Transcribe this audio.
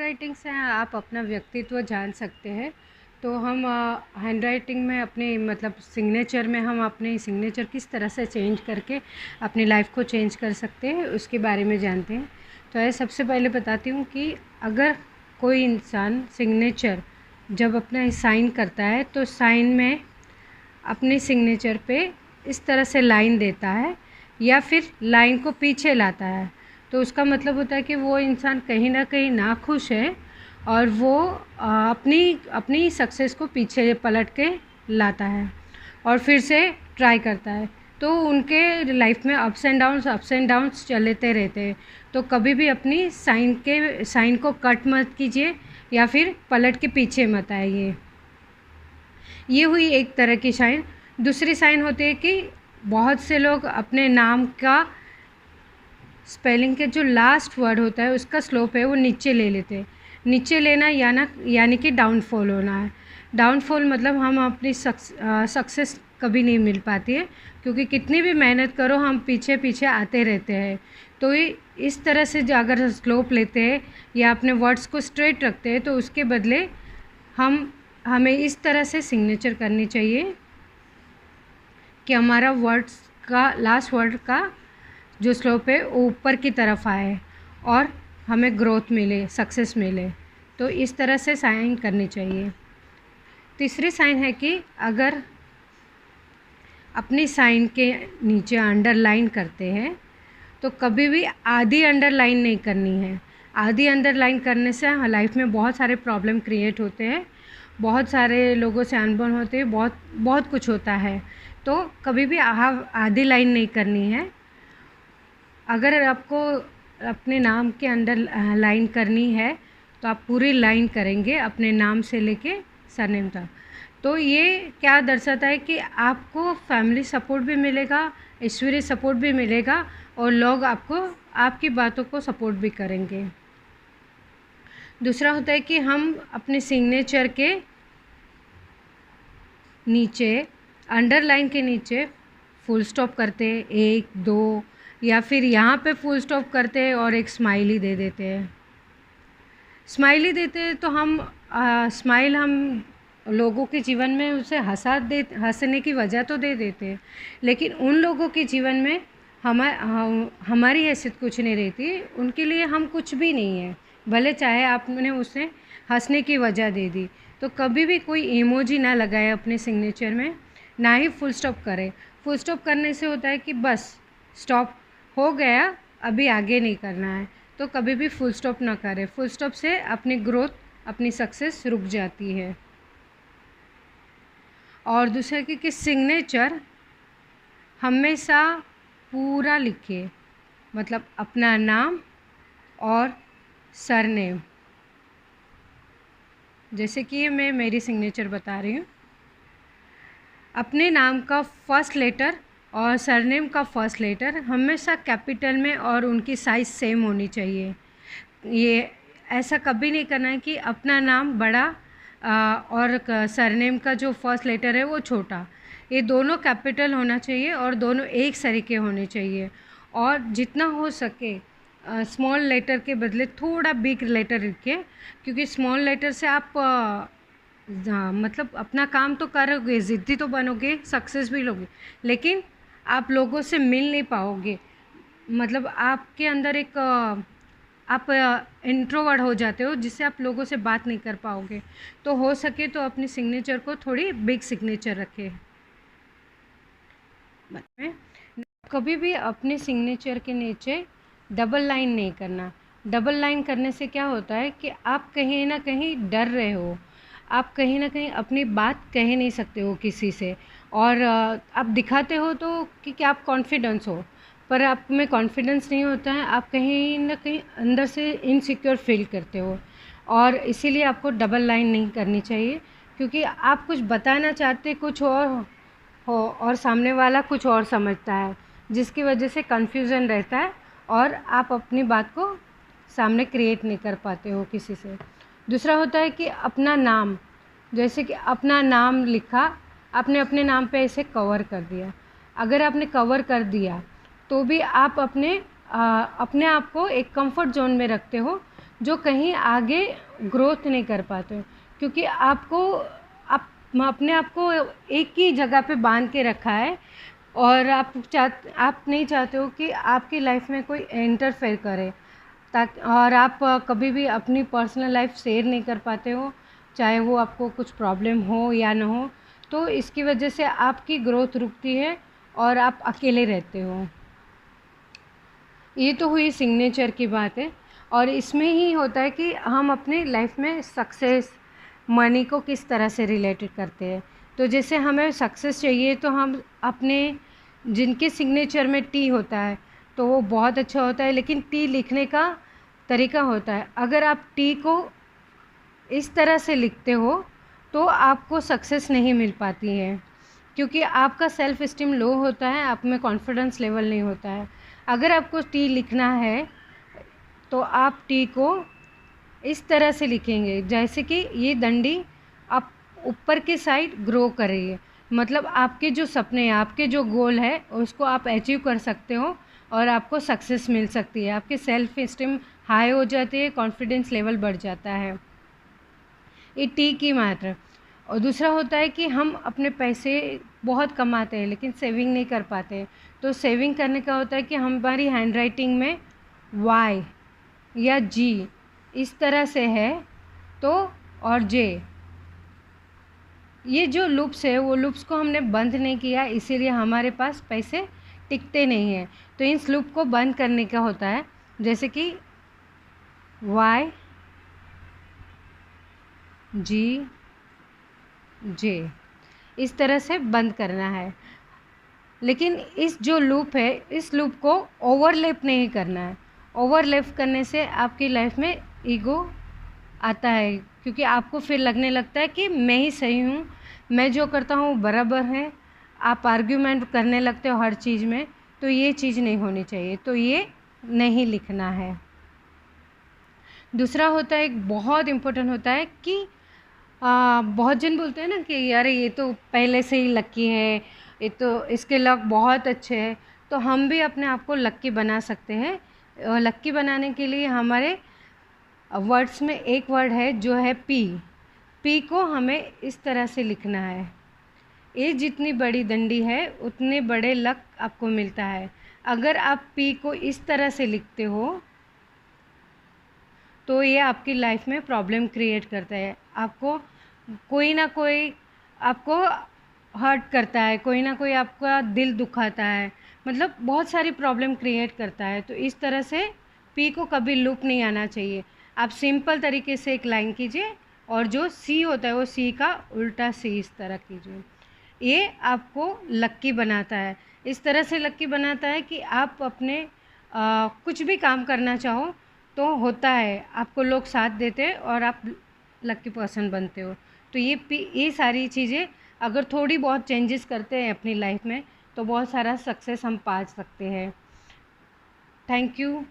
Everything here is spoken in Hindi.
राइटिंग से आप अपना व्यक्तित्व जान सकते हैं। तो हम हैंड राइटिंग में अपने मतलब सिग्नेचर में हम अपने सिग्नेचर किस तरह से चेंज करके अपनी लाइफ को चेंज कर सकते हैं उसके बारे में जानते हैं। तो ये सबसे पहले बताती हूँ कि अगर कोई इंसान सिग्नेचर जब अपना साइन करता है तो साइन में अपने सिग्नेचर पे इस तरह से लाइन देता है या फिर लाइन को पीछे लाता है, तो उसका मतलब होता है कि वो इंसान कहीं ना कहीं नाखुश है और वो अपनी अपनी सक्सेस को पीछे पलट के लाता है और फिर से ट्राई करता है। तो उनके लाइफ में अप्स एंड डाउन्स चलते रहते हैं। तो कभी भी अपनी साइन को कट मत कीजिए या फिर पलट के पीछे मत आइए। ये हुई एक तरह की साइन। दूसरी साइन होती है कि बहुत से लोग अपने नाम का स्पेलिंग के जो लास्ट वर्ड होता है उसका स्लोप है वो नीचे ले लेते हैं। नीचे लेना यानी कि डाउनफॉल होना है। डाउनफॉल मतलब हम अपनी सक्सेस कभी नहीं मिल पाती है, क्योंकि कितनी भी मेहनत करो हम पीछे पीछे आते रहते हैं। तो इस तरह से जो अगर स्लोप लेते हैं या अपने वर्ड्स को स्ट्रेट रखते हैं तो उसके बदले हमें इस तरह से सिग्नेचर करनी चाहिए कि हमारा वर्ड्स का लास्ट वर्ड का जो स्लोप है वो ऊपर की तरफ आए और हमें ग्रोथ मिले, सक्सेस मिले। तो इस तरह से साइन करनी चाहिए। तीसरी साइन है कि अगर अपनी साइन के नीचे अंडरलाइन करते हैं तो कभी भी आधी अंडरलाइन नहीं करनी है। आधी अंडरलाइन करने से लाइफ में बहुत सारे प्रॉब्लम क्रिएट होते हैं, बहुत सारे लोगों से अनबन होते हैं, बहुत कुछ होता है। तो कभी भी आधी लाइन नहीं करनी है। अगर आपको अपने नाम के अंदर लाइन करनी है तो आप पूरी लाइन करेंगे अपने नाम से लेके सरनेम तक। तो ये क्या दर्शाता है कि आपको फैमिली सपोर्ट भी मिलेगा, ईश्वरीय सपोर्ट भी मिलेगा और लोग आपको आपकी बातों को सपोर्ट भी करेंगे। दूसरा होता है कि हम अपने सिग्नेचर के नीचे अंडरलाइन के नीचे फुल स्टॉप करते हैं, 1 2, या फिर यहाँ पे फुल स्टॉप करते हैं और एक स्माइली दे देते हैं। स्माइली देते हैं तो स्माइल हम लोगों के जीवन में उसे हंसने की वजह तो दे देते हैं, लेकिन उन लोगों के जीवन में हमारी हैसियत कुछ नहीं रहती। उनके लिए हम कुछ भी नहीं है, भले चाहे आपने उसे हंसने की वजह दे दी। तो कभी भी कोई इमोजी ना लगाए अपने सिग्नेचर में, ना ही फुल स्टॉप करें। फुल स्टॉप करने से होता है कि बस स्टॉप हो गया, अभी आगे नहीं करना है। तो कभी भी फुल स्टॉप ना करें। फुल स्टॉप से अपनी ग्रोथ, अपनी सक्सेस रुक जाती है। और दूसरा कि सिग्नेचर हमेशा पूरा लिखिए, मतलब अपना नाम और सरनेम। जैसे कि मैं मेरी सिग्नेचर बता रही हूँ। अपने नाम का फर्स्ट लेटर और सरनेम का फर्स्ट लेटर हमेशा कैपिटल में और उनकी साइज़ सेम होनी चाहिए। ये ऐसा कभी नहीं करना है कि अपना नाम बड़ा और सरनेम का जो फर्स्ट लेटर है वो छोटा। ये दोनों कैपिटल होना चाहिए और दोनों एक सरीके होने चाहिए। और जितना हो सके स्मॉल लेटर के बदले थोड़ा बिग लेटर लिखिए, क्योंकि स्मॉल लेटर से आप मतलब अपना काम तो करोगे, ज़िद्दी तो बनोगे, सक्सेस भी लोगे, लेकिन आप लोगों से मिल नहीं पाओगे। मतलब आपके अंदर एक आप इंट्रोवर्ट हो जाते हो, जिससे आप लोगों से बात नहीं कर पाओगे। तो हो सके तो अपनी सिग्नेचर को थोड़ी बिग सिग्नेचर रखें। कभी भी अपने सिग्नेचर के नीचे डबल लाइन नहीं करना। डबल लाइन करने से क्या होता है कि आप कहीं ना कहीं डर रहे हो, आप कहीं ना कहीं अपनी बात कह नहीं सकते हो किसी से, और आप दिखाते हो तो कि आप कॉन्फिडेंस हो, पर आप में कॉन्फिडेंस नहीं होता है। आप कहीं ना कहीं अंदर से इनसिक्योर फील करते हो, और इसीलिए आपको डबल लाइन नहीं करनी चाहिए, क्योंकि आप कुछ बताना चाहते कुछ और हो और सामने वाला कुछ और समझता है, जिसकी वजह से कन्फ्यूज़न रहता है और आप अपनी बात को सामने क्रिएट नहीं कर पाते हो किसी से। दूसरा होता है कि अपना नाम, जैसे कि अपना नाम लिखा, आपने अपने नाम पे ऐसे कवर कर दिया। अगर आपने कवर कर दिया तो भी आप अपने आप को एक कंफर्ट जोन में रखते हो, जो कहीं आगे ग्रोथ नहीं कर पाते हो, क्योंकि आपको आप अपने आप को एक ही जगह पे बांध के रखा है, और आप नहीं चाहते हो कि आपकी लाइफ में कोई इंटरफेयर करे, ताकि और आप कभी भी अपनी पर्सनल लाइफ शेयर नहीं कर पाते हो, चाहे वो आपको कुछ प्रॉब्लम हो या ना हो। तो इसकी वजह से आपकी ग्रोथ रुकती है और आप अकेले रहते हो। ये तो हुई सिग्नेचर की बात है। और इसमें ही होता है कि हम अपनी लाइफ में सक्सेस, मनी को किस तरह से रिलेटेड करते हैं। तो जैसे हमें सक्सेस चाहिए तो हम अपने, जिनके सिग्नेचर में टी होता है तो वो बहुत अच्छा होता है, लेकिन टी लिखने का तरीका होता है। अगर आप टी को इस तरह से लिखते हो तो आपको सक्सेस नहीं मिल पाती है, क्योंकि आपका सेल्फ इस्टीम लो होता है, आप में कॉन्फिडेंस लेवल नहीं होता है। अगर आपको टी लिखना है तो आप टी को इस तरह से लिखेंगे, जैसे कि ये डंडी आप ऊपर के साइड ग्रो कर रही है, मतलब आपके जो सपने हैं, आपके जो गोल है उसको आप अचीव कर सकते हो और आपको सक्सेस मिल सकती है, आपके सेल्फ इस्टीम हाई हो जाती है, कॉन्फिडेंस लेवल बढ़ जाता है। ये टी की मात्रा। और दूसरा होता है कि हम अपने पैसे बहुत कमाते हैं लेकिन सेविंग नहीं कर पाते। तो सेविंग करने का होता है कि हमारी हैंड राइटिंग में वाई या जी इस तरह से है तो, और जे, ये जो लूप्स है वो लूप्स को हमने बंद नहीं किया, इसीलिए हमारे पास पैसे टिकते नहीं हैं। तो इस लूप को बंद करने का होता है, जैसे कि वाई जी जे, इस तरह से बंद करना है। लेकिन इस जो लूप है, इस लूप को ओवरलैप नहीं करना है। ओवरलैप करने से आपकी लाइफ में ईगो आता है, क्योंकि आपको फिर लगने लगता है कि मैं ही सही हूँ, मैं जो करता हूँ बराबर है। आप आर्ग्यूमेंट करने लगते हो हर चीज़ में, तो ये चीज़ नहीं होनी चाहिए, तो ये नहीं लिखना है। दूसरा होता है, एक बहुत इम्पोर्टेंट होता है कि बहुत जन बोलते हैं ना कि यार ये तो पहले से ही लक्की है, ये तो इसके लक बहुत अच्छे हैं। तो हम भी अपने आप को लक्की बना सकते हैं। लक्की बनाने के लिए हमारे वर्ड्स में एक वर्ड है जो है पी। पी को हमें इस तरह से लिखना है, ये जितनी बड़ी डंडी है उतने बड़े लक आपको मिलता है। अगर आप पी को इस तरह से लिखते हो तो ये आपकी लाइफ में प्रॉब्लम क्रिएट करता है। आपको कोई ना कोई आपको हर्ट करता है, कोई ना कोई आपका दिल दुखाता है, मतलब बहुत सारी प्रॉब्लम क्रिएट करता है। तो इस तरह से पी को कभी लूप नहीं आना चाहिए। आप सिंपल तरीके से एक लाइन कीजिए, और जो सी होता है वो सी का उल्टा सी इस तरह कीजिए। ये आपको लक्की बनाता है, इस तरह से लक्की बनाता है कि आप अपने कुछ भी काम करना चाहो तो होता है, आपको लोग साथ देते हैं और आप लक्की पर्सन बनते हो। तो ये सारी चीज़ें अगर थोड़ी बहुत चेंजेस करते हैं अपनी लाइफ में तो बहुत सारा सक्सेस हम पा सकते हैं। Thank you.